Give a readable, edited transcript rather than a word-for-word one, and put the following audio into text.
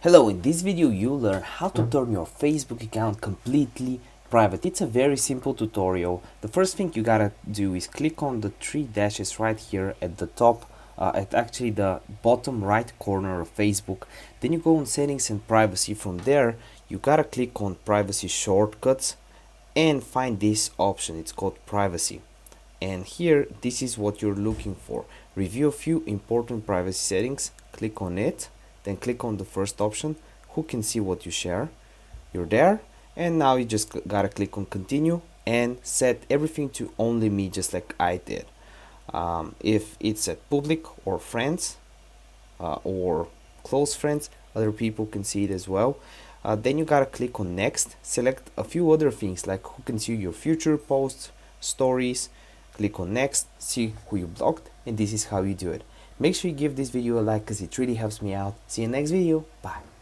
Hello, in this video you'll learn how to turn your Facebook account completely private. It's a very simple tutorial. The first thing you gotta do is click on the three dashes right here at the top, at actually the bottom right corner of Facebook. Then you go on settings and privacy. From there you gotta click on privacy shortcuts and find this option. It's called privacy. And here, this is what you're looking for. Review a few important privacy settings. Click on it, then click on the first option, who can see what you share. You're there, and now you just gotta click on continue and set everything to only me, just like I did. If it's at public or friends or close friends, other people can see it as well. Then you gotta click on next, select a few other things like who can see your future posts, stories. Click on next, see who you blocked, and this is how you do it. Make sure you give this video a like because it really helps me out. See you next video. Bye.